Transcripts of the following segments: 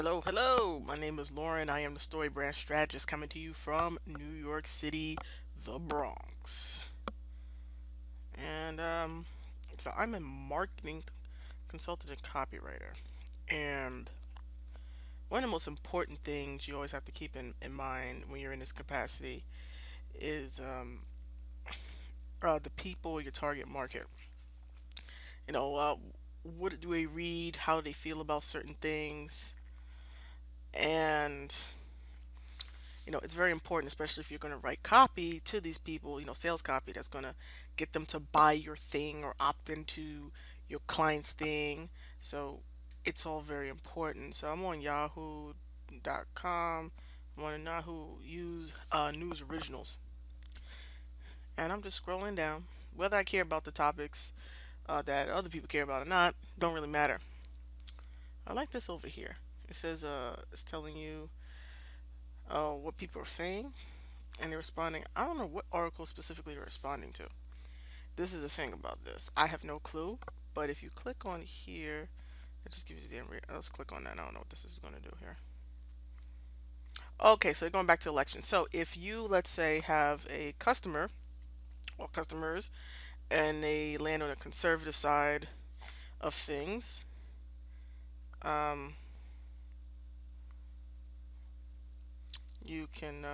Hello, hello. My name is Lauren. I am the Story Brand Strategist coming to you from New York City, the Bronx. And I'm a marketing consultant and copywriter. And one of the most important things you always have to keep in mind when you're in this capacity is the people, your target market. You know, what do they read? How do they feel about certain things? And it's very important, especially if you're going to write copy to these people, sales copy that's going to get them to buy your thing or opt into your client's thing. So it's all very important. So I'm on yahoo.com. I'm on Yahoo use news originals, and I'm just scrolling down. Whether I care about the topics that other people care about or not, don't really matter. I like this over here. It says it's telling you what people are saying and they're responding. I don't know what article specifically they're responding to. This is the thing about this. I have no clue, but if you click on here, it just gives you the damn. Let's click on that. I don't know what this is going to do here. Okay, so going back to elections. So if you, let's say, have a customer or customers and they land on a conservative side of things, um, you can.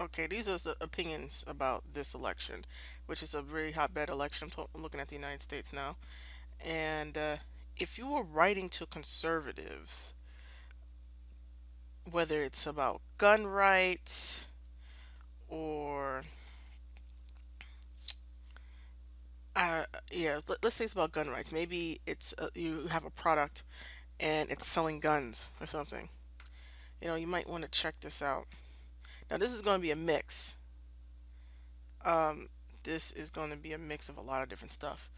Okay, these are the opinions about this election, which is a very hotbed election. I'm looking at the United States now. And if you were writing to conservatives, whether it's about gun rights or, yeah, let's say it's about gun rights. Maybe it's you have a product and it's selling guns or something. You might want to check this out. Now, this is going to be a mix. Um, this is going to be a mix of a lot of different stuff,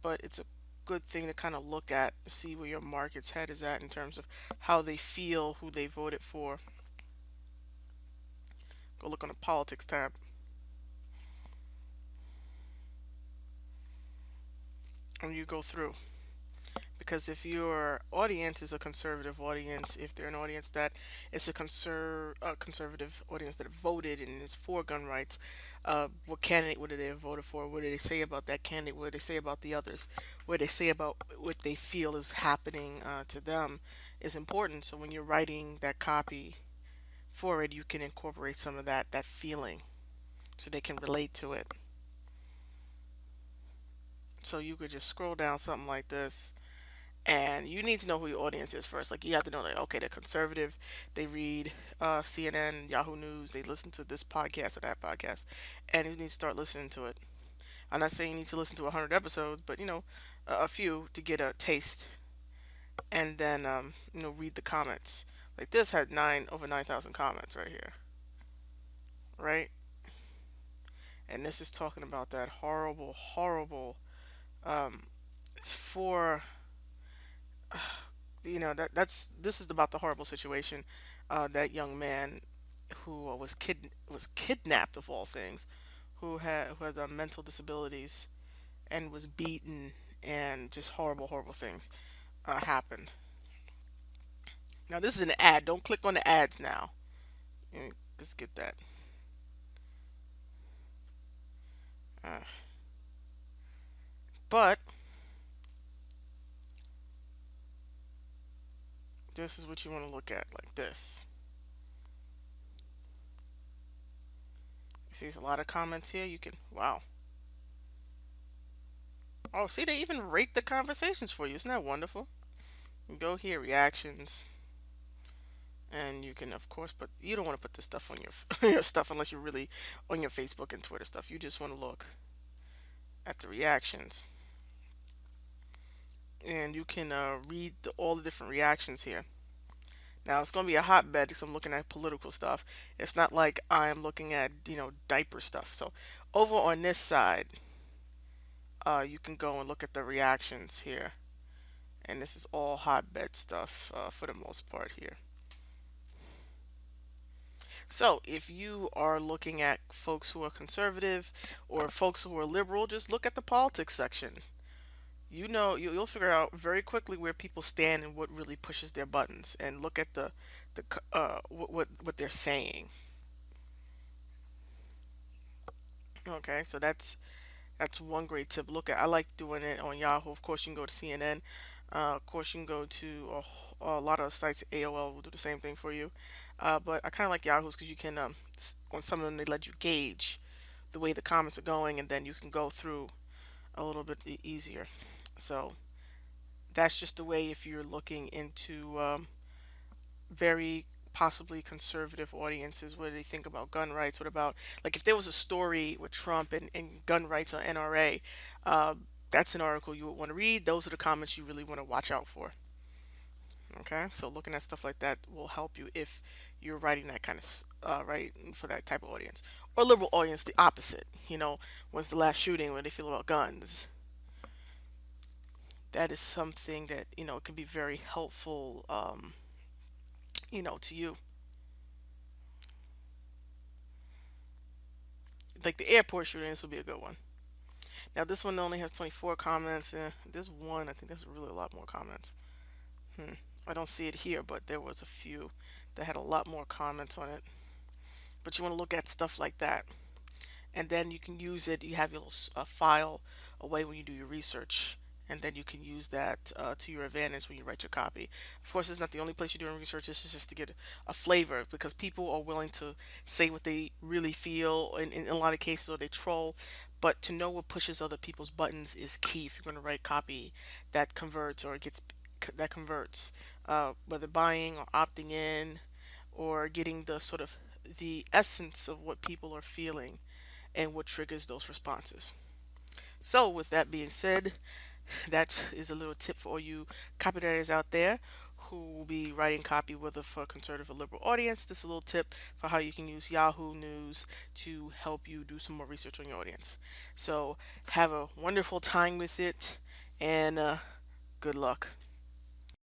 but it's a good thing to kind of look at to see where your market's head is at in terms of how they feel, who they voted for. Go look on the politics tab and you go through. Because if your audience is a conservative audience, if they're an audience that is a conservative audience that voted and is for gun rights, what candidate would they have voted for? What do they say about that candidate? What do they say about the others? What do they say about what they feel is happening to them is important. So when you're writing that copy for it, you can incorporate some of that feeling so they can relate to it. So you could just scroll down something like this, and you need to know who your audience is first. Like, you have to know, like, okay, they're conservative, they read CNN, Yahoo News, they listen to this podcast or that podcast, and you need to start listening to it. I'm not saying you need to listen to 100 episodes, but a few to get a taste, and then read the comments. Like, this had over 9,000 comments right here, right? And this is talking about that horrible, horrible. It's for that's this is about the horrible situation, that young man who was kidnapped of all things, who had mental disabilities and was beaten, and just horrible, horrible things happened. Now this is an ad. Don't click on the ads now. Just get that. Uh, but this is what you want to look at, like this. You see, there's a lot of comments here. You can, wow. Oh, see, they even rate the conversations for you. Isn't that wonderful? You go here, reactions, and you can, of course, but you don't want to put this stuff on your your stuff unless you're really on your Facebook and Twitter stuff. You just want to look at the reactions, and you can read all the different reactions here. Now it's going to be a hotbed because I'm looking at political stuff. It's not like I'm looking at diaper stuff. So over on this side, you can go and look at the reactions here, and this is all hotbed stuff for the most part here. So if you are looking at folks who are conservative or folks who are liberal, just look at the politics section. You'll figure out very quickly where people stand and what really pushes their buttons, and look at what they're saying. Okay, so that's one great tip. Look at I like doing it on Yahoo. Of course, you can go to CNN. Of course, you can go to a lot of sites. AOL will do the same thing for you. But I kind of like Yahoo's because you can on some of them they let you gauge the way the comments are going, and then you can go through a little bit easier. So that's just the way if you're looking into very possibly conservative audiences. What do they think about gun rights? What about, like, if there was a story with Trump and gun rights or NRA, uh, that's an article you would want to read. Those are the comments you really want to watch out for. Okay, so looking at stuff like that will help you if you're writing that kind of right for that type of audience, or liberal audience, the opposite. When's the last shooting? What do they feel about guns? That is something that can be very helpful, to you. Like the airport shooting, this would be a good one. Now this one only has 24 comments. This one, I think there's really a lot more comments. Hmm. I don't see it here, but there was a few that had a lot more comments on it. But you want to look at stuff like that, and then you can use it. You have your little file away when you do your research, and then you can use that to your advantage when you write your copy. Of course, it's not the only place you're doing research. This is just to get a flavor, because people are willing to say what they really feel in a lot of cases, or they troll. But to know what pushes other people's buttons is key if you're going to write copy that converts or gets that converts, whether buying or opting in, or getting the sort of the essence of what people are feeling and what triggers those responses. So, with that being said, that is a little tip for all you copywriters out there who will be writing copy, whether for a conservative or liberal audience. This is a little tip for how you can use Yahoo News to help you do some more research on your audience. So, have a wonderful time with it, and good luck.